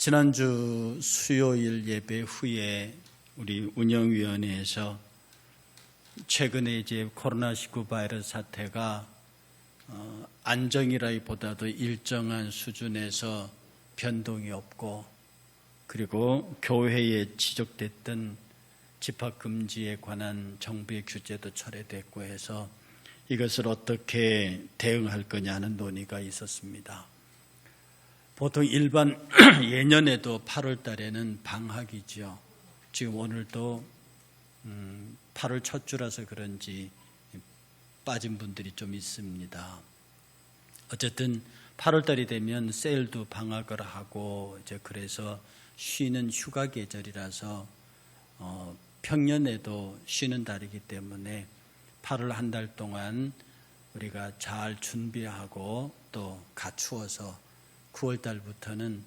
지난주 수요일 예배 후에 우리 운영위원회에서 최근에 이제 코로나19 바이러스 사태가 안정이라기보다도 일정한 수준에서 변동이 없고, 그리고 교회에 지적됐던 집합금지에 관한 정부의 규제도 철회됐고 해서 이것을 어떻게 대응할 거냐 하는 논의가 있었습니다. 보통 일반 예년에도 8월 달에는 방학이죠. 지금 오늘도 8월 첫 주라서 그런지 빠진 분들이 좀 있습니다. 어쨌든 8월 달이 되면 세일도 방학을 하고 이제 그래서 쉬는 휴가 계절이라서 평년에도 쉬는 달이기 때문에 8월 한 달 동안 우리가 잘 준비하고 또 갖추어서 9월 달부터는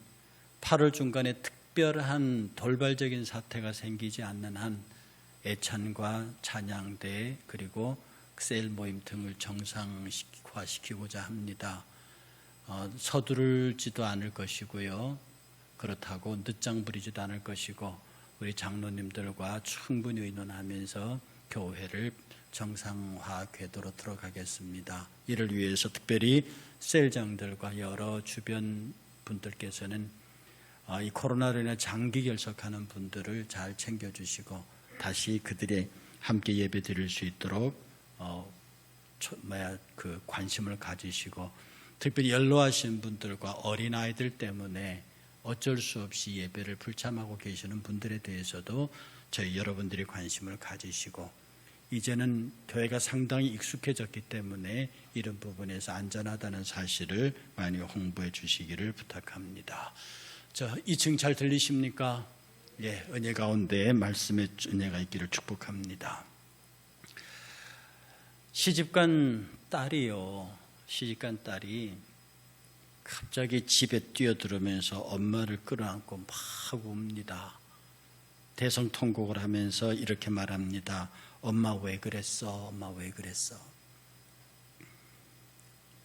8월 중간에 특별한 돌발적인 사태가 생기지 않는 한 애찬과 찬양대 그리고 세일 모임 등을 정상화시키고자 합니다. 서두르지도 않을 것이고요. 그렇다고 늦장 부리지도 않을 것이고, 우리 장로님들과 충분히 의논하면서 교회를 정상화 궤도로 들어가겠습니다. 이를 위해서 특별히 셀장들과 여러 주변 분들께서는 이 코로나로 인해 장기 결석하는 분들을 잘 챙겨주시고 다시 그들의 함께 예배 드릴 수 있도록 관심을 가지시고, 특별히 연로하신 분들과 어린아이들 때문에 어쩔 수 없이 예배를 불참하고 계시는 분들에 대해서도 저희 여러분들이 관심을 가지시고, 이제는 교회가 상당히 익숙해졌기 때문에 이런 부분에서 안전하다는 사실을 많이 홍보해 주시기를 부탁합니다. 2층 잘 들리십니까? 예, 은혜 가운데 말씀의 은혜가 있기를 축복합니다. 시집간 딸이 갑자기 집에 뛰어들으면서 엄마를 끌어안고 막 웁니다. 대성통곡을 하면서 이렇게 말합니다. 엄마 왜 그랬어? 엄마 왜 그랬어?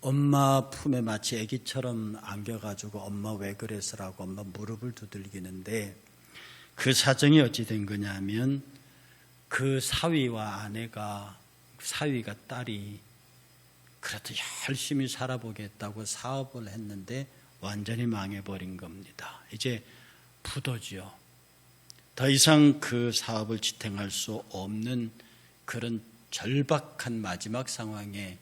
엄마 품에 마치 아기처럼 안겨가지고 엄마 왜 그랬어라고 엄마 무릎을 두들기는데, 그 사정이 어찌 된 거냐 하면 그 사위와 사위가 딸이 그래도 열심히 살아보겠다고 사업을 했는데 완전히 망해버린 겁니다. 이제 부도지요. 더 이상 그 사업을 지탱할 수 없는 그런 절박한 마지막 상황에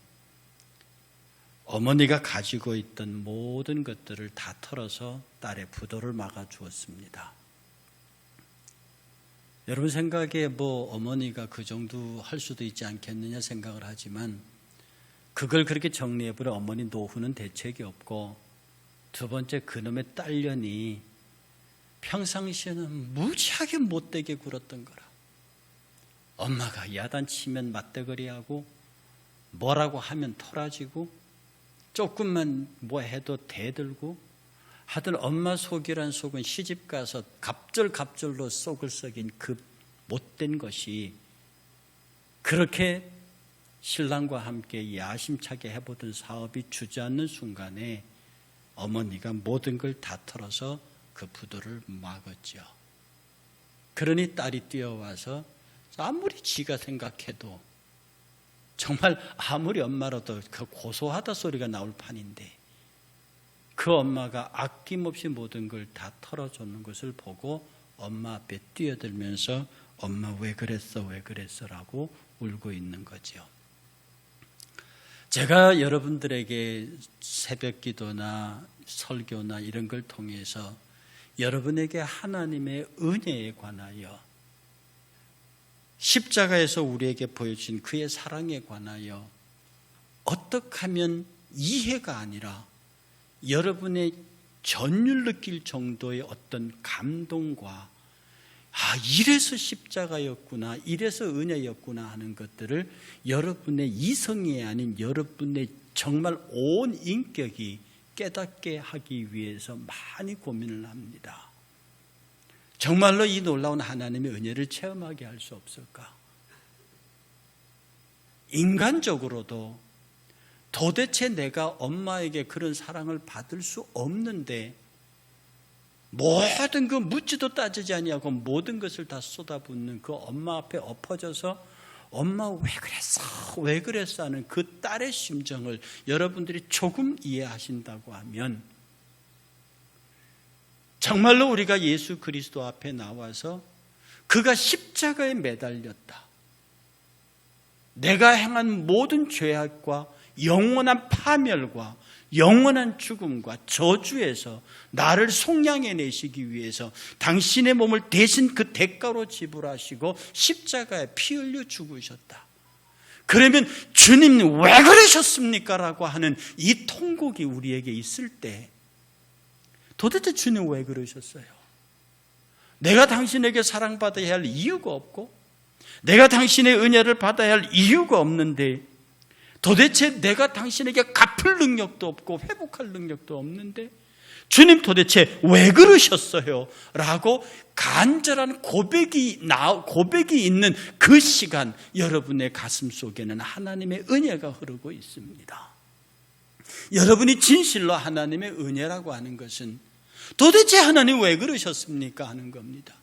어머니가 가지고 있던 모든 것들을 다 털어서 딸의 부도를 막아주었습니다. 여러분 생각에 어머니가 그 정도 할 수도 있지 않겠느냐 생각을 하지만, 그걸 그렇게 정리해보려 어머니 노후는 대책이 없고, 두 번째 그놈의 딸년이 평상시에는 무지하게 못되게 굴었던 거라. 엄마가 야단치면 맞대거리하고, 뭐라고 하면 털어지고, 조금만 뭐 해도 대들고, 하여튼 엄마 속이란 속은 시집가서 갑절로 속을 썩인 그 못된 것이 그렇게 신랑과 함께 야심차게 해보던 사업이 주저앉는 순간에 어머니가 모든 걸 다 털어서 그 부도를 막았죠. 그러니 딸이 뛰어와서 아무리 지가 생각해도, 정말 아무리 엄마라도 그 고소하다 소리가 나올 판인데, 그 엄마가 아낌없이 모든 걸 다 털어줬는 것을 보고 엄마 앞에 뛰어들면서 엄마 왜 그랬어 왜 그랬어라고 울고 있는 거죠. 제가 여러분들에게 새벽기도나 설교나 이런 걸 통해서 여러분에게 하나님의 은혜에 관하여, 십자가에서 우리에게 보여주신 그의 사랑에 관하여 어떻게 하면 이해가 아니라 여러분의 전율 느낄 정도의 어떤 감동과, 이래서 십자가였구나, 이래서 은혜였구나 하는 것들을 여러분의 이성이 아닌 여러분의 정말 온 인격이 깨닫게 하기 위해서 많이 고민을 합니다. 정말로 이 놀라운 하나님의 은혜를 체험하게 할 수 없을까? 인간적으로도 도대체 내가 엄마에게 그런 사랑을 받을 수 없는데 모든 그 묻지도 따지지 아니하고 모든 것을 다 쏟아붓는 그 엄마 앞에 엎어져서 엄마 왜 그랬어 하는 그 딸의 심정을 여러분들이 조금 이해하신다고 하면 정말로 우리가 예수 그리스도 앞에 나와서 그가 십자가에 매달렸다, 내가 행한 모든 죄악과 영원한 파멸과 영원한 죽음과 저주에서 나를 속량해내시기 위해서 당신의 몸을 대신 그 대가로 지불하시고 십자가에 피 흘려 죽으셨다. 그러면 주님 왜 그러셨습니까? 라고 하는 이 통곡이 우리에게 있을 때 도대체 주님 왜 그러셨어요? 내가 당신에게 사랑받아야 할 이유가 없고 내가 당신의 은혜를 받아야 할 이유가 없는데 도대체 내가 당신에게 갚을 능력도 없고 회복할 능력도 없는데 주님 도대체 왜 그러셨어요? 라고 간절한 고백이 있는 그 시간 여러분의 가슴 속에는 하나님의 은혜가 흐르고 있습니다. 여러분이 진실로 하나님의 은혜라고 하는 것은 도대체 하나님 왜 그러셨습니까? 하는 겁니다.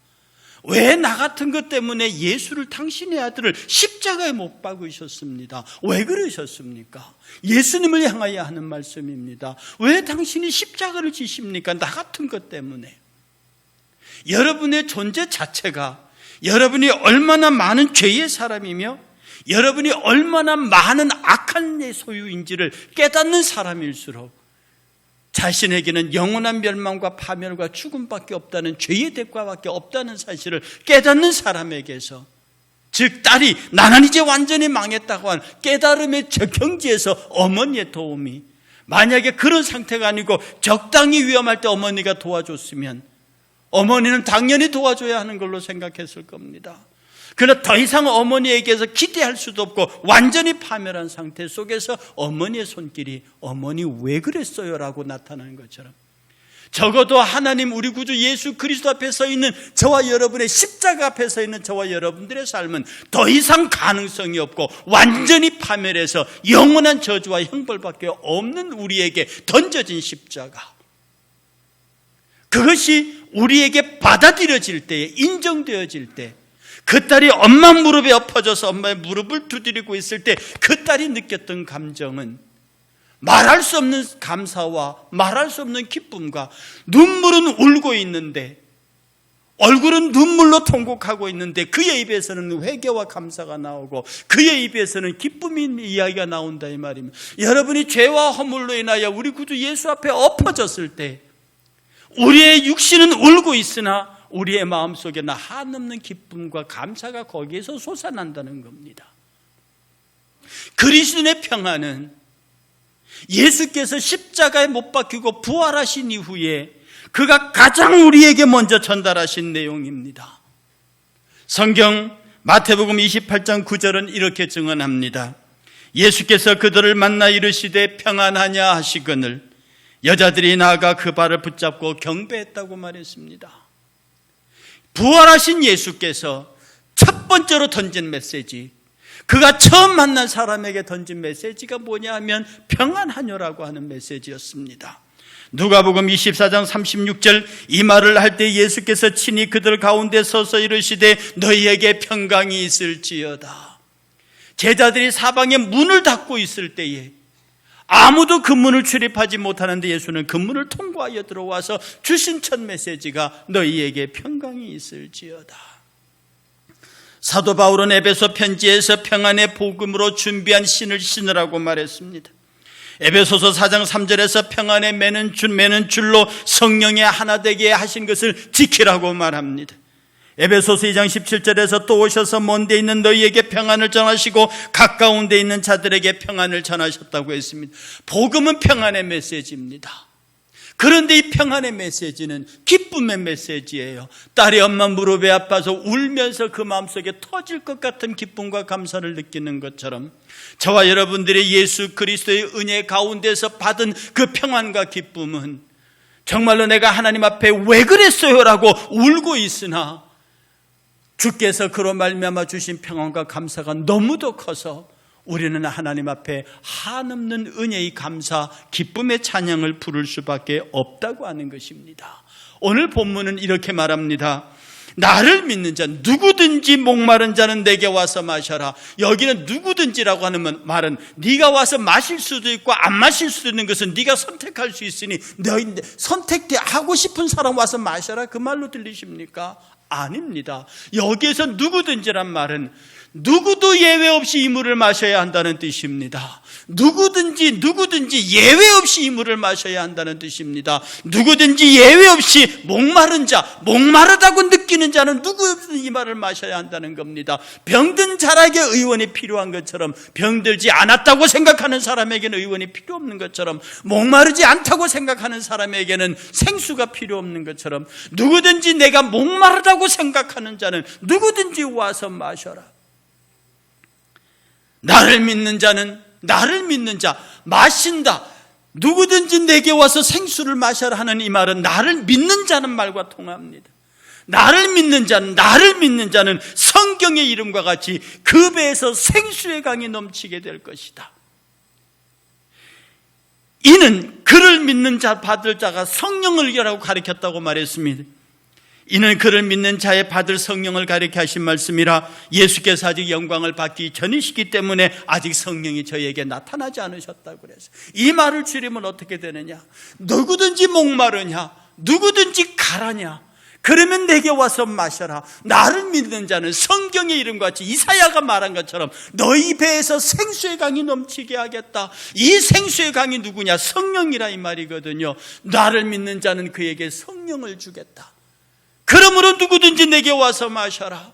왜 나 같은 것 때문에 예수를 당신의 아들을 십자가에 못 박으셨습니다. 왜 그러셨습니까? 예수님을 향하여 하는 말씀입니다. 왜 당신이 십자가를 지십니까? 나 같은 것 때문에. 여러분의 존재 자체가 여러분이 얼마나 많은 죄의 사람이며 여러분이 얼마나 많은 악한 내 소유인지를 깨닫는 사람일수록 자신에게는 영원한 멸망과 파멸과 죽음밖에 없다는, 죄의 대가밖에 없다는 사실을 깨닫는 사람에게서, 즉 딸이 나는 이제 완전히 망했다고 한 깨달음의 경지에서 어머니의 도움이, 만약에 그런 상태가 아니고 적당히 위험할 때 어머니가 도와줬으면 어머니는 당연히 도와줘야 하는 걸로 생각했을 겁니다. 그러나 더 이상 어머니에게서 기대할 수도 없고 완전히 파멸한 상태 속에서 어머니의 손길이 어머니 왜 그랬어요? 라고 나타나는 것처럼 적어도 하나님 우리 구주 예수 그리스도 앞에 서 있는 저와 여러분의 십자가 앞에 서 있는 저와 여러분들의 삶은 더 이상 가능성이 없고 완전히 파멸해서 영원한 저주와 형벌밖에 없는 우리에게 던져진 십자가, 그것이 우리에게 받아들여질 때에, 인정되어질 때, 그 딸이 엄마 무릎에 엎어져서 엄마의 무릎을 두드리고 있을 때 그 딸이 느꼈던 감정은 말할 수 없는 감사와 말할 수 없는 기쁨과, 눈물은 울고 있는데 얼굴은 눈물로 통곡하고 있는데 그의 입에서는 회개와 감사가 나오고 그의 입에서는 기쁨의 이야기가 나온다 이 말입니다. 여러분이 죄와 허물로 인하여 우리 구주 예수 앞에 엎어졌을 때 우리의 육신은 울고 있으나 우리의 마음속에는 한없는 기쁨과 감사가 거기에서 솟아난다는 겁니다. 그리스도의 평안은 예수께서 십자가에 못 박히고 부활하신 이후에 그가 가장 우리에게 먼저 전달하신 내용입니다. 성경 마태복음 28장 9절은 이렇게 증언합니다. 예수께서 그들을 만나 이르시되 평안하냐 하시거늘 여자들이 나아가 그 발을 붙잡고 경배했다고 말했습니다. 부활하신 예수께서 첫 번째로 던진 메시지, 그가 처음 만난 사람에게 던진 메시지가 뭐냐 하면 평안하뇨라고 하는 메시지였습니다. 누가복음 24장 36절 이 말을 할 때 예수께서 친히 그들 가운데 서서 이르시되 너희에게 평강이 있을지어다. 제자들이 사방에 문을 닫고 있을 때에 아무도 그 문을 출입하지 못하는데 예수는 그 문을 통과하여 들어와서 주신 첫 메시지가 너희에게 평강이 있을지어다. 사도 바울은 에베소 편지에서 평안의 복음으로 준비한 신을 신으라고 말했습니다. 에베소서 4장 3절에서 평안의 매는 줄로 성령의 하나 되게 하신 것을 지키라고 말합니다. 에베소서 2장 17절에서 또 오셔서 먼 데 있는 너희에게 평안을 전하시고 가까운 데 있는 자들에게 평안을 전하셨다고 했습니다. 복음은 평안의 메시지입니다. 그런데 이 평안의 메시지는 기쁨의 메시지예요. 딸이 엄마 무릎에 아파서 울면서 그 마음속에 터질 것 같은 기쁨과 감사를 느끼는 것처럼 저와 여러분들의 예수 그리스도의 은혜 가운데서 받은 그 평안과 기쁨은 정말로 내가 하나님 앞에 왜 그랬어요? 라고 울고 있으나 주께서 그로 말미암아 주신 평안과 감사가 너무도 커서 우리는 하나님 앞에 한없는 은혜의 감사, 기쁨의 찬양을 부를 수밖에 없다고 하는 것입니다. 오늘 본문은 이렇게 말합니다. 나를 믿는 자, 누구든지 목마른 자는 내게 와서 마셔라. 여기는 누구든지라고 하는 말은 네가 와서 마실 수도 있고 안 마실 수도 있는 것은 네가 선택할 수 있으니 선택하고 싶은 사람 와서 마셔라, 그 말로 들리십니까? 아닙니다. 여기에서 누구든지란 말은 누구도 예외 없이 이 물을 마셔야 한다는 뜻입니다. 누구든지 예외 없이 이 물을 마셔야 한다는 뜻입니다. 누구든지 예외 없이 목마른 자, 목마르다고 느끼는 자는 누구든지 이 말을 마셔야 한다는 겁니다. 병든 자에게 의원이 필요한 것처럼, 병들지 않았다고 생각하는 사람에게는 의원이 필요 없는 것처럼, 목마르지 않다고 생각하는 사람에게는 생수가 필요 없는 것처럼, 누구든지 내가 목마르다고 생각하는 자는 누구든지 와서 마셔라. 나를 믿는 자, 마신다. 누구든지 내게 와서 생수를 마셔라 하는 이 말은 나를 믿는 자는 말과 통합니다. 나를 믿는 자는 성경의 이름과 같이 그 배에서 생수의 강이 넘치게 될 것이다. 이는 그를 믿는 자 받을 자가 성령을 이라고 가르쳤다고 말했습니다. 이는 그를 믿는 자의 받을 성령을 가리켜 하신 말씀이라, 예수께서 아직 영광을 받기 전이시기 때문에 아직 성령이 저에게 나타나지 않으셨다고 그래서 이 말을 줄이면 어떻게 되느냐? 누구든지 목마르냐, 누구든지 가라냐, 그러면 내게 와서 마셔라. 나를 믿는 자는 성경의 이름과 같이 이사야가 말한 것처럼 너희 배에서 생수의 강이 넘치게 하겠다. 이 생수의 강이 누구냐? 성령이라 이 말이거든요. 나를 믿는 자는 그에게 성령을 주겠다. 그러므로 누구든지 내게 와서 마셔라.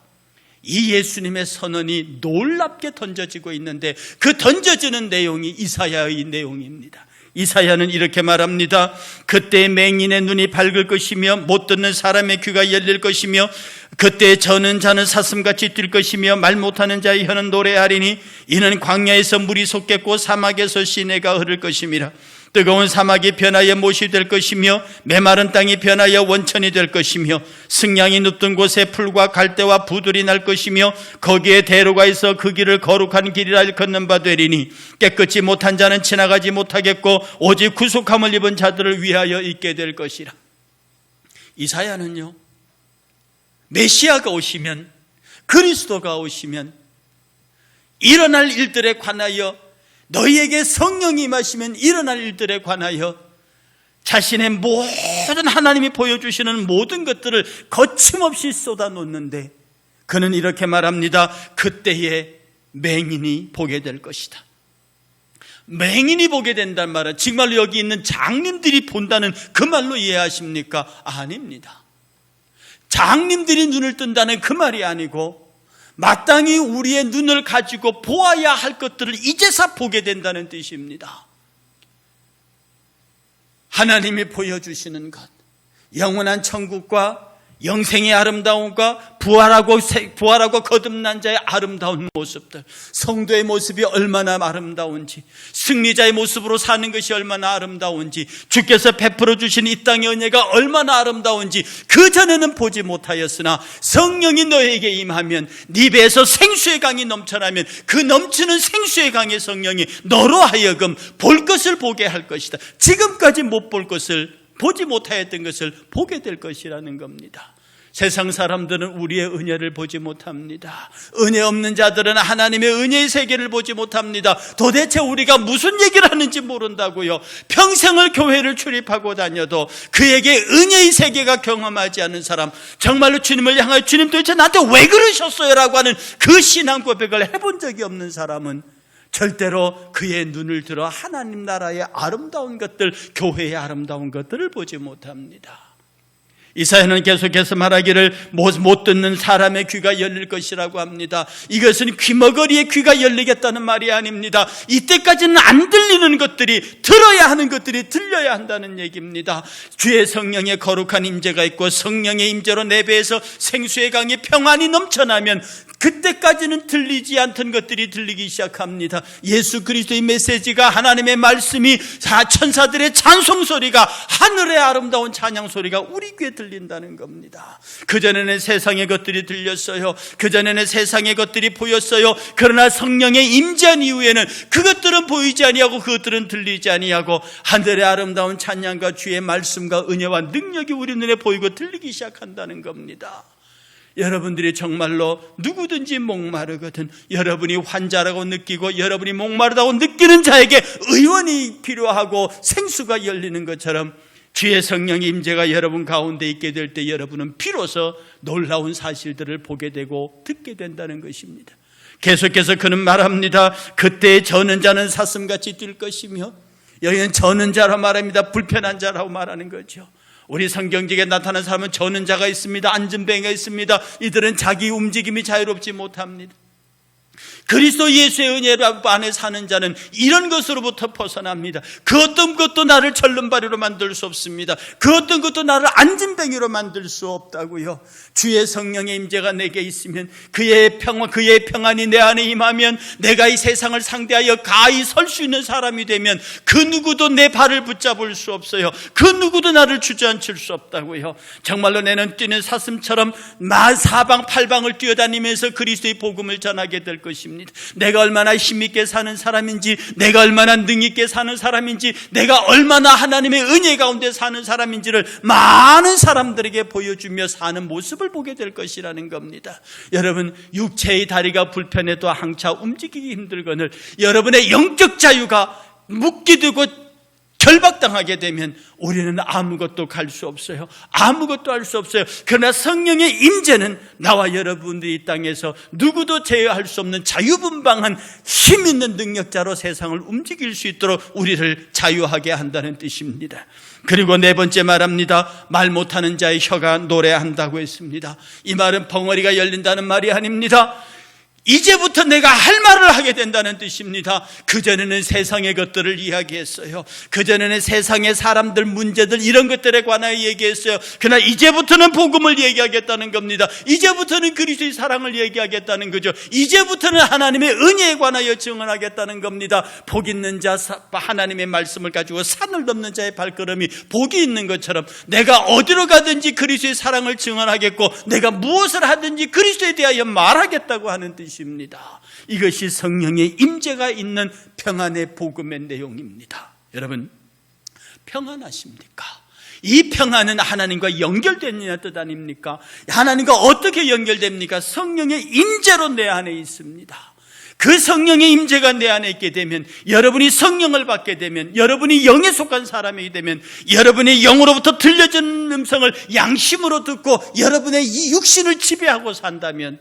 이 예수님의 선언이 놀랍게 던져지고 있는데 그 던져지는 내용이 이사야의 내용입니다. 이사야는 이렇게 말합니다. 그때 맹인의 눈이 밝을 것이며 못 듣는 사람의 귀가 열릴 것이며 그때 저는 자는 사슴같이 뛸 것이며 말 못하는 자의 혀는 노래하리니 이는 광야에서 물이 솟겠고 사막에서 시내가 흐를 것임이라. 뜨거운 사막이 변하여 못이 될 것이며 메마른 땅이 변하여 원천이 될 것이며 승냥이 눕던 곳에 풀과 갈대와 부들이 날 것이며 거기에 대로가 있어 그 길을 거룩한 길이라 걷는 바 되리니 깨끗이 못한 자는 지나가지 못하겠고 오직 구속함을 입은 자들을 위하여 있게 될 것이라. 이사야는요, 메시아가 오시면, 그리스도가 오시면 일어날 일들에 관하여, 너희에게 성령이 임하시면 일어날 일들에 관하여 자신의 모든 하나님이 보여주시는 모든 것들을 거침없이 쏟아놓는데 그는 이렇게 말합니다. 그때에 맹인이 보게 될 것이다. 맹인이 보게 된다는 말은 정말로 여기 있는 장님들이 본다는 그 말로 이해하십니까? 아닙니다. 장님들이 눈을 뜬다는 그 말이 아니고 마땅히 우리의 눈을 가지고 보아야 할 것들을 이제서 보게 된다는 뜻입니다. 하나님이 보여주시는 것, 영원한 천국과 영생의 아름다움과 부활하고 거듭난 자의 아름다운 모습들, 성도의 모습이 얼마나 아름다운지, 승리자의 모습으로 사는 것이 얼마나 아름다운지, 주께서 베풀어 주신 이 땅의 은혜가 얼마나 아름다운지 그전에는 보지 못하였으나 성령이 너에게 임하면 네 배에서 생수의 강이 넘쳐나면 그 넘치는 생수의 강의 성령이 너로 하여금 볼 것을 보게 할 것이다. 지금까지 못 볼 것을, 보지 못하였던 것을 보게 될 것이라는 겁니다. 세상 사람들은 우리의 은혜를 보지 못합니다. 은혜 없는 자들은 하나님의 은혜의 세계를 보지 못합니다. 도대체 우리가 무슨 얘기를 하는지 모른다고요. 평생을 교회를 출입하고 다녀도 그에게 은혜의 세계가 경험하지 않은 사람, 정말로 주님을 향하여 주님 도대체 나한테 왜 그러셨어요? 라고 하는 그 신앙 고백을 해본 적이 없는 사람은 절대로 그의 눈을 들어 하나님 나라의 아름다운 것들, 교회의 아름다운 것들을 보지 못합니다. 이사야는 계속해서 말하기를 못 듣는 사람의 귀가 열릴 것이라고 합니다. 이것은 귀머거리의 귀가 열리겠다는 말이 아닙니다. 이때까지는 안 들리는 것들이, 들어야 하는 것들이 들려야 한다는 얘기입니다. 주의 성령의 거룩한 임재가 있고 성령의 임재로 내 배에서 생수의 강이 평안이 넘쳐나면 그때까지는 들리지 않던 것들이 들리기 시작합니다. 예수 그리스도의 메시지가, 하나님의 말씀이, 천사들의 찬송소리가, 하늘의 아름다운 찬양소리가 우리 귀에 들린다는 겁니다. 그전에는 세상의 것들이 들렸어요. 그전에는 세상의 것들이 보였어요. 그러나 성령의 임재한 이후에는 그것들은 보이지 아니하고 그것들은 들리지 아니하고 하늘의 아름다운 찬양과 주의 말씀과 은혜와 능력이 우리 눈에 보이고 들리기 시작한다는 겁니다. 여러분들이 정말로 누구든지 목마르거든 여러분이 환자라고 느끼고 여러분이 목마르다고 느끼는 자에게 의원이 필요하고 생수가 열리는 것처럼 주의 성령의 임재가 여러분 가운데 있게 될 때 여러분은 비로소 놀라운 사실들을 보게 되고 듣게 된다는 것입니다. 계속해서 그는 말합니다. 그때 저는 자는 사슴같이 뛸 것이며, 여기는 저는 자로 말합니다. 불편한 자라고 말하는 거죠. 우리 성경책에 나타난 사람은 저는 자가 있습니다. 안전뱅이가 있습니다. 이들은 자기 움직임이 자유롭지 못합니다. 그리스도 예수의 은혜 안에 사는 자는 이런 것으로부터 벗어납니다. 그 어떤 것도 나를 절름발이로 만들 수 없습니다. 그 어떤 것도 나를 안진뱅이로 만들 수 없다고요. 주의 성령의 임재가 내게 있으면 그의 평안이 내 안에 임하면 내가 이 세상을 상대하여 가히 설 수 있는 사람이 되면 그 누구도 내 발을 붙잡을 수 없어요. 그 누구도 나를 주저앉힐 수 없다고요. 정말로 내는 뛰는 사슴처럼 사방 팔방을 뛰어다니면서 그리스도의 복음을 전하게 될 것입니다. 내가 얼마나 힘있게 사는 사람인지, 내가 얼마나 능있게 사는 사람인지, 내가 얼마나 하나님의 은혜 가운데 사는 사람인지를 많은 사람들에게 보여주며 사는 모습을 보게 될 것이라는 겁니다. 여러분, 육체의 다리가 불편해도 항차 움직이기 힘들거늘 여러분의 영적 자유가 묶이되고 결박당하게 되면 우리는 아무것도 갈 수 없어요. 아무것도 할 수 없어요. 그러나 성령의 임재는 나와 여러분들이 이 땅에서 누구도 제어할 수 없는 자유분방한 힘 있는 능력자로 세상을 움직일 수 있도록 우리를 자유하게 한다는 뜻입니다. 그리고 네 번째 말합니다. 말 못하는 자의 혀가 노래한다고 했습니다. 이 말은 벙어리가 열린다는 말이 아닙니다. 이제부터 내가 할 말을 하게 된다는 뜻입니다. 그전에는 세상의 것들을 이야기했어요. 그전에는 세상의 사람들, 문제들 이런 것들에 관하여 얘기했어요. 그러나 이제부터는 복음을 얘기하겠다는 겁니다. 이제부터는 그리스도의 사랑을 얘기하겠다는 거죠. 이제부터는 하나님의 은혜에 관하여 증언하겠다는 겁니다. 복 있는 자, 하나님의 말씀을 가지고 산을 넘는 자의 발걸음이 복이 있는 것처럼 내가 어디로 가든지 그리스도의 사랑을 증언하겠고 내가 무엇을 하든지 그리스도에 대하여 말하겠다고 하는 뜻입니다. 이것이 성령의 임재가 있는 평안의 복음의 내용입니다. 여러분, 평안하십니까? 이 평안은 하나님과 연결되느냐 뜻 아닙니까? 하나님과 어떻게 연결됩니까? 성령의 임재로 내 안에 있습니다. 그 성령의 임재가 내 안에 있게 되면, 여러분이 성령을 받게 되면, 여러분이 영에 속한 사람이 되면, 여러분의 영으로부터 들려지는 음성을 양심으로 듣고 여러분의 이 육신을 지배하고 산다면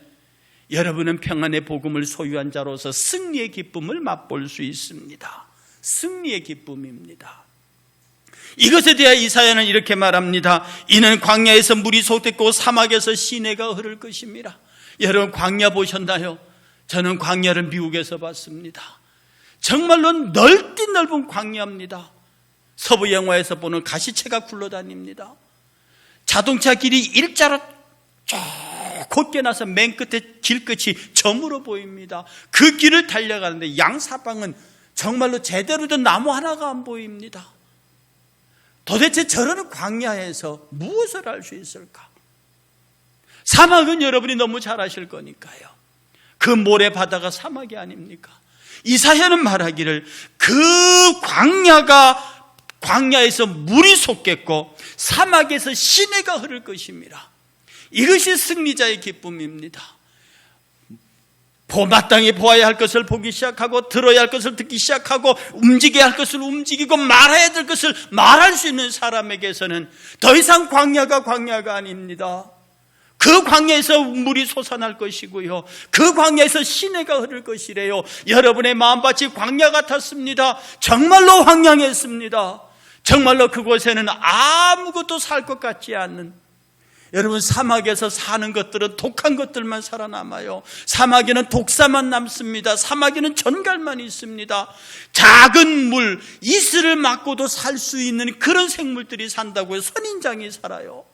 여러분은 평안의 복음을 소유한 자로서 승리의 기쁨을 맛볼 수 있습니다. 승리의 기쁨입니다. 이것에 대해 이사야는 이렇게 말합니다. 이는 광야에서 물이 솟겠고 사막에서 시내가 흐를 것입니다. 여러분, 광야 보셨나요? 저는 광야를 미국에서 봤습니다. 정말로 넓은 광야입니다. 서부 영화에서 보는 가시채가 굴러다닙니다. 자동차 길이 일자로 쭉 곧게 나서 맨 끝에 길 끝이 점으로 보입니다. 그 길을 달려가는데 양사방은 정말로 제대로 된 나무 하나가 안 보입니다. 도대체 저런 광야에서 무엇을 할 수 있을까? 사막은 여러분이 너무 잘 아실 거니까요. 그 모래 바다가 사막이 아닙니까? 이사야는 말하기를 그 광야에서 물이 솟겠고 사막에서 시내가 흐를 것입니다. 이것이 승리자의 기쁨입니다. 마땅히 보아야 할 것을 보기 시작하고 들어야 할 것을 듣기 시작하고 움직여야 할 것을 움직이고 말해야 될 것을 말할 수 있는 사람에게서는 더 이상 광야가 아닙니다. 그 광야에서 물이 솟아날 것이고요. 그 광야에서 시내가 흐를 것이래요. 여러분의 마음밭이 광야 같았습니다. 정말로 황량했습니다. 정말로 그곳에는 아무것도 살 것 같지 않는, 여러분, 사막에서 사는 것들은 독한 것들만 살아남아요. 사막에는 독사만 남습니다. 사막에는 전갈만 있습니다. 작은 물, 이슬을 맞고도 살 수 있는 그런 생물들이 산다고요. 선인장이 살아요.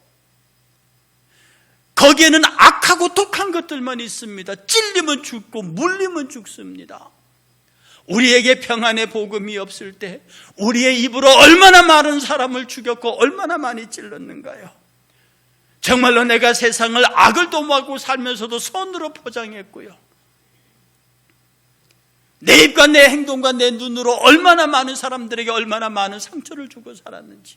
거기에는 악하고 독한 것들만 있습니다. 찔리면 죽고 물리면 죽습니다. 우리에게 평안의 복음이 없을 때 우리의 입으로 얼마나 많은 사람을 죽였고 얼마나 많이 찔렀는가요? 정말로 내가 세상을 악을 도모하고 살면서도 선으로 포장했고요. 내 입과 내 행동과 내 눈으로 얼마나 많은 사람들에게 얼마나 많은 상처를 주고 살았는지.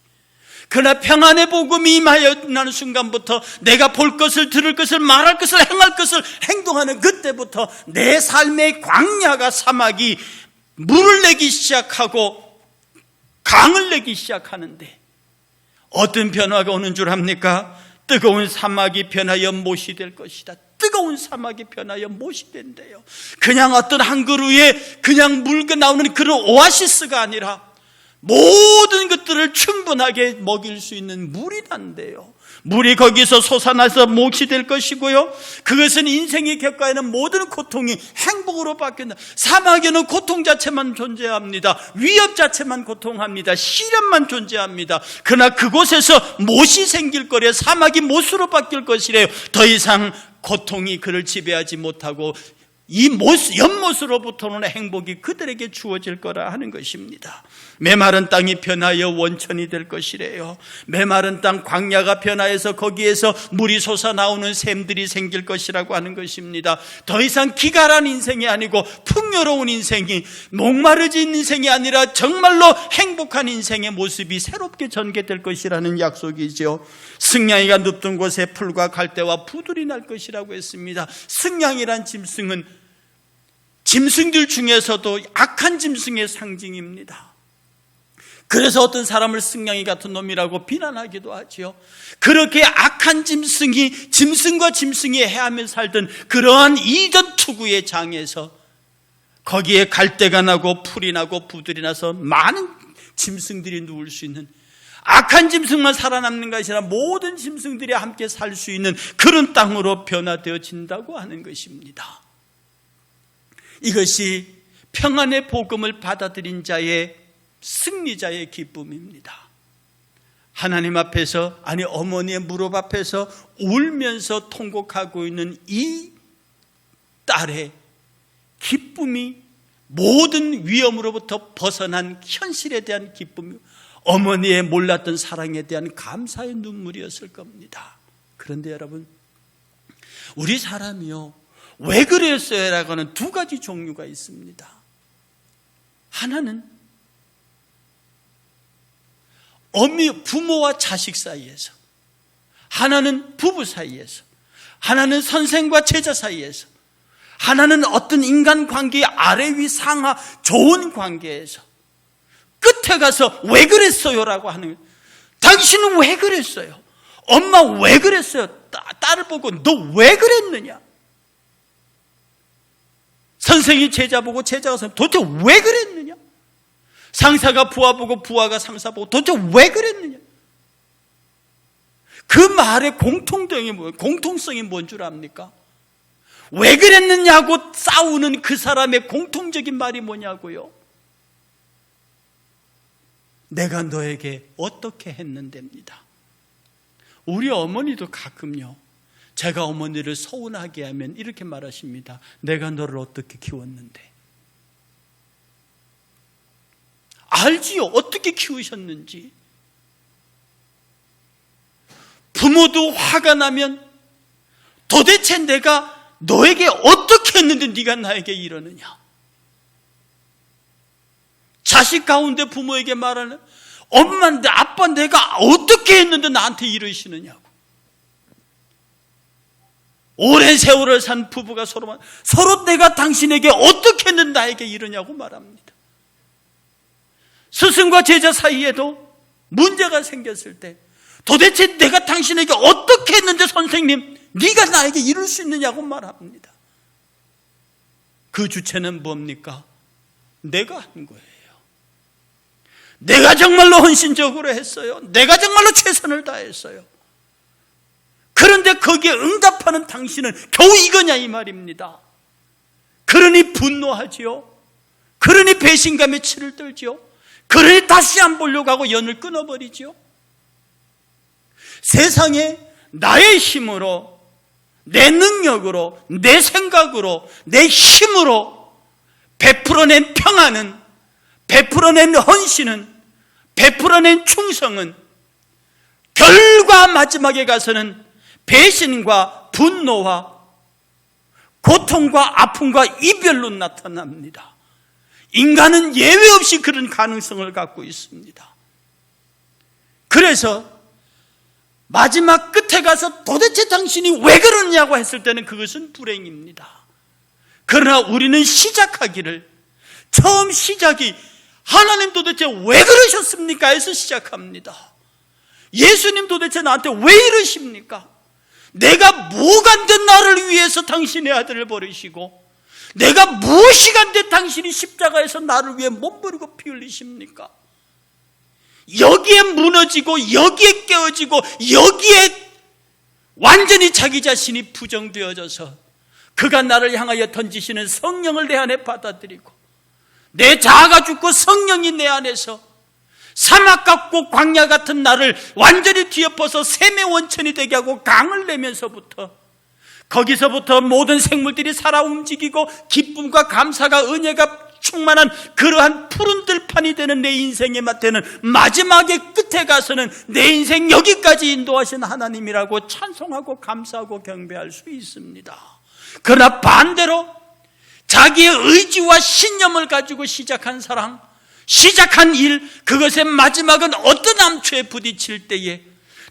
그러나 평안의 복음이 임하였는 순간부터 내가 볼 것을, 들을 것을, 말할 것을, 행할 것을 행동하는 그때부터 내 삶의 광야가, 사막이 물을 내기 시작하고 강을 내기 시작하는데 어떤 변화가 오는 줄 압니까? 뜨거운 사막이 변하여 못이 될 것이다. 뜨거운 사막이 변하여 못이 된대요. 그냥 어떤 한 그루에 그냥 물가 나오는 그런 오아시스가 아니라 모든 것들을 충분하게 먹일 수 있는 물이 난대요. 물이 거기서 솟아나서 몫이 될 것이고요. 그것은 인생이 겪어야 하는 모든 고통이 행복으로 바뀐다. 사막에는 고통 자체만 존재합니다. 위협 자체만 고통합니다. 시련만 존재합니다. 그러나 그곳에서 못이 생길 거래요. 사막이 못으로 바뀔 것이래요. 더 이상 고통이 그를 지배하지 못하고 이 연못으로부터는 행복이 그들에게 주어질 거라 하는 것입니다. 메마른 땅이 변하여 원천이 될 것이래요. 메마른 땅, 광야가 변하여서 거기에서 물이 솟아나오는 샘들이 생길 것이라고 하는 것입니다. 더 이상 기갈한 인생이 아니고 풍요로운 인생이, 목마르진 인생이 아니라 정말로 행복한 인생의 모습이 새롭게 전개될 것이라는 약속이죠. 승냥이가 눕던 곳에 풀과 갈대와 부들이 날 것이라고 했습니다. 승냥이란 짐승은 짐승들 중에서도 악한 짐승의 상징입니다. 그래서 어떤 사람을 승냥이 같은 놈이라고 비난하기도 하죠. 그렇게 악한 짐승이 짐승과 짐승이 헤아며 살던 그러한 이전 투구의 장에서 거기에 갈대가 나고 풀이 나고 부들이 나서 많은 짐승들이 누울 수 있는, 악한 짐승만 살아남는 것이 아니라 모든 짐승들이 함께 살 수 있는 그런 땅으로 변화되어진다고 하는 것입니다. 이것이 평안의 복음을 받아들인 자의, 승리자의 기쁨입니다. 하나님 앞에서, 아니 어머니의 무릎 앞에서 울면서 통곡하고 있는 이 딸의 기쁨이 모든 위험으로부터 벗어난 현실에 대한 기쁨이, 어머니의 몰랐던 사랑에 대한 감사의 눈물이었을 겁니다. 그런데 여러분, 우리 사람이요, 왜 그랬어요? 라고 하는 두 가지 종류가 있습니다. 하나는 부모와 자식 사이에서, 하나는 부부 사이에서, 하나는 선생과 제자 사이에서, 하나는 어떤 인간관계의 아래 위 상하 좋은 관계에서 끝에 가서 왜 그랬어요? 라고 하는 거예요. 당신은 왜 그랬어요? 엄마 왜 그랬어요? 딸을 보고 너 왜 그랬느냐? 선생이 제자 보고 제자가 선생, 도대체 왜 그랬느냐? 상사가 부하 보고 부하가 상사 보고 도대체 왜 그랬느냐? 그 말의 공통성이 뭔 줄 압니까? 왜 그랬느냐고 싸우는 그 사람의 공통적인 말이 뭐냐고요? 내가 너에게 어떻게 했는데입니다. 우리 어머니도 가끔요, 제가 어머니를 서운하게 하면 이렇게 말하십니다. 내가 너를 어떻게 키웠는데. 알지요, 어떻게 키우셨는지. 부모도 화가 나면 도대체 내가 너에게 어떻게 했는데 네가 나에게 이러느냐. 자식 가운데 부모에게 말하는, 엄마, 아빠 내가 어떻게 했는데 나한테 이러시느냐고. 오랜 세월을 산 부부가 서로 내가 당신에게 어떻게 했는데 나에게 이러냐고 말합니다. 스승과 제자 사이에도 문제가 생겼을 때 도대체 내가 당신에게 어떻게 했는데 선생님 네가 나에게 이럴 수 있느냐고 말합니다. 그 주체는 뭡니까? 내가 한 거예요. 내가 정말로 헌신적으로 했어요. 내가 정말로 최선을 다했어요. 그런데 거기에 응답하는 당신은 겨우 이거냐 이 말입니다. 그러니 분노하지요. 그러니 배신감에 치를 떨지요. 그러니 다시 안 보려고 하고 연을 끊어버리지요. 세상에 나의 힘으로, 내 능력으로, 내 생각으로, 내 힘으로 베풀어낸 평안은, 베풀어낸 헌신은, 베풀어낸 충성은 결과 마지막에 가서는 배신과 분노와 고통과 아픔과 이별로 나타납니다. 인간은 예외 없이 그런 가능성을 갖고 있습니다. 그래서 마지막 끝에 가서 도대체 당신이 왜 그러냐고 했을 때는 그것은 불행입니다. 그러나 우리는 시작하기를, 처음 시작이 하나님 도대체 왜 그러셨습니까? 해서 시작합니다. 예수님 도대체 나한테 왜 이러십니까? 내가 뭐가 안 된 나를 위해서 당신의 아들을 버리시고, 내가 무엇이 안 된 당신이 십자가에서 나를 위해 몸부리고 피 흘리십니까? 여기에 무너지고 여기에 깨어지고 여기에 완전히 자기 자신이 부정되어져서 그가 나를 향하여 던지시는 성령을 내 안에 받아들이고, 내 자아가 죽고 성령이 내 안에서 사막 같고 광야 같은 나를 완전히 뒤엎어서 샘의 원천이 되게 하고 강을 내면서부터, 거기서부터 모든 생물들이 살아 움직이고 기쁨과 감사가 은혜가 충만한 그러한 푸른 들판이 되는 내 인생의 맛에는 마지막에 끝에 가서는 내 인생 여기까지 인도하신 하나님이라고 찬송하고 감사하고 경배할 수 있습니다. 그러나 반대로 자기의 의지와 신념을 가지고 시작한 사랑, 시작한 일, 그것의 마지막은 어떤 암초에 부딪힐 때에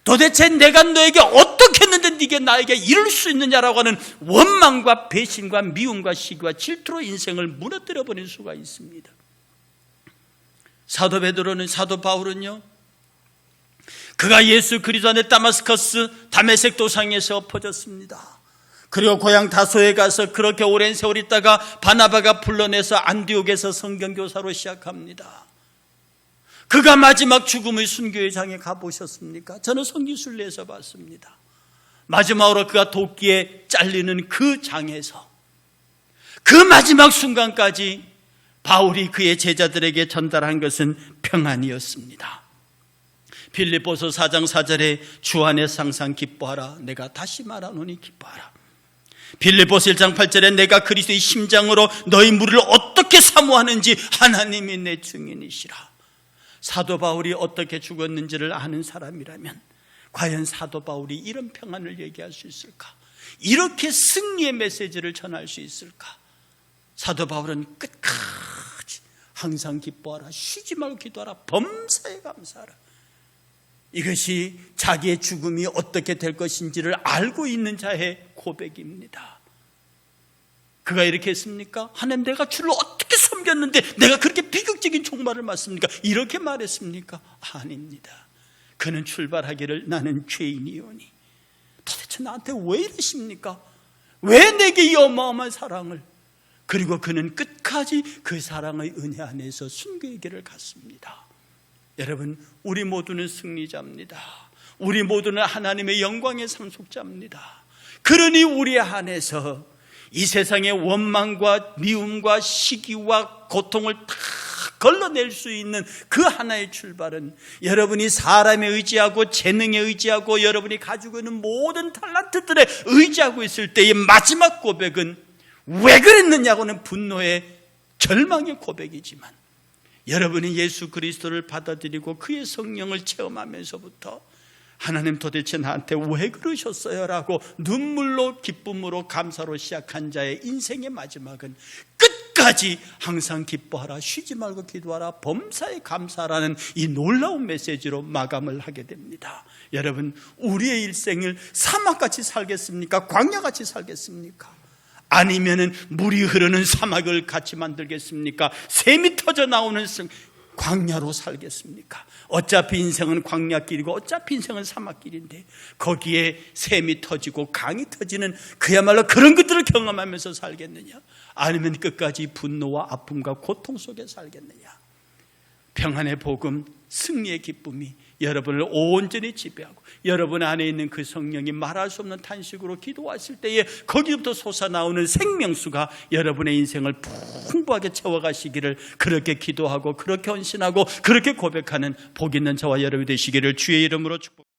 도대체 내가 너에게 어떻게 했는데 네가 나에게 이룰 수 있느냐라고 하는 원망과 배신과 미움과 시기와 질투로 인생을 무너뜨려버릴 수가 있습니다. 사도 바울은요, 그가 예수 그리스도 안에 다메섹 도상에서 엎어졌습니다. 그리고 고향 다소에 가서 그렇게 오랜 세월 있다가 바나바가 불러내서 안디옥에서 성경교사로 시작합니다. 그가 마지막 죽음의 순교의 장에 가보셨습니까? 저는 성기순례에서 봤습니다. 마지막으로 그가 도끼에 잘리는 그 장에서 그 마지막 순간까지 바울이 그의 제자들에게 전달한 것은 평안이었습니다. 빌립보서 4장 4절에 주 안에서 항상 기뻐하라. 내가 다시 말하노니 기뻐하라. 빌립보서 1장 8절에 내가 그리스도의 심장으로 너희 무리를 어떻게 사모하는지 하나님이 내 증인이시라. 사도 바울이 어떻게 죽었는지를 아는 사람이라면 과연 사도 바울이 이런 평안을 얘기할 수 있을까? 이렇게 승리의 메시지를 전할 수 있을까? 사도 바울은 끝까지 항상 기뻐하라, 쉬지 말고 기도하라, 범사에 감사하라. 이것이 자기의 죽음이 어떻게 될 것인지를 알고 있는 자의 고백입니다. 그가 이렇게 했습니까? 하나님, 내가 주를 어떻게 섬겼는데 내가 그렇게 비극적인 종말을 맞습니까? 이렇게 말했습니까? 아닙니다. 그는 출발하기를 나는 죄인이오니 도대체 나한테 왜 이러십니까? 왜 내게 이 어마어마한 사랑을? 그리고 그는 끝까지 그 사랑의 은혜 안에서 순교의 길을 갔습니다. 여러분, 우리 모두는 승리자입니다. 우리 모두는 하나님의 영광의 상속자입니다. 그러니 우리 안에서 이 세상의 원망과 미움과 시기와 고통을 다 걸러낼 수 있는 그 하나의 출발은 여러분이 사람에 의지하고 재능에 의지하고 여러분이 가지고 있는 모든 탤런트들에 의지하고 있을 때의 마지막 고백은 왜 그랬느냐고는 분노의 절망의 고백이지만, 여러분이 예수 그리스도를 받아들이고 그의 성령을 체험하면서부터 하나님 도대체 나한테 왜 그러셨어요? 라고 눈물로 기쁨으로 감사로 시작한 자의 인생의 마지막은 끝까지 항상 기뻐하라, 쉬지 말고 기도하라, 범사에 감사하라는 이 놀라운 메시지로 마감을 하게 됩니다. 여러분, 우리의 일생을 사막같이 살겠습니까? 광야같이 살겠습니까? 아니면은 물이 흐르는 사막을 같이 만들겠습니까? 샘이 터져 나오는 광야로 살겠습니까? 어차피 인생은 광야길이고 어차피 인생은 사막길인데 거기에 샘이 터지고 강이 터지는 그야말로 그런 것들을 경험하면서 살겠느냐? 아니면 끝까지 분노와 아픔과 고통 속에 살겠느냐? 평안의 복음, 승리의 기쁨이 여러분을 온전히 지배하고 여러분 안에 있는 그 성령이 말할 수 없는 탄식으로 기도하실 때에 거기부터 솟아나오는 생명수가 여러분의 인생을 풍부하게 채워가시기를, 그렇게 기도하고 그렇게 헌신하고 그렇게 고백하는 복 있는 저와 여러분이 되시기를 주의 이름으로 축복합니다.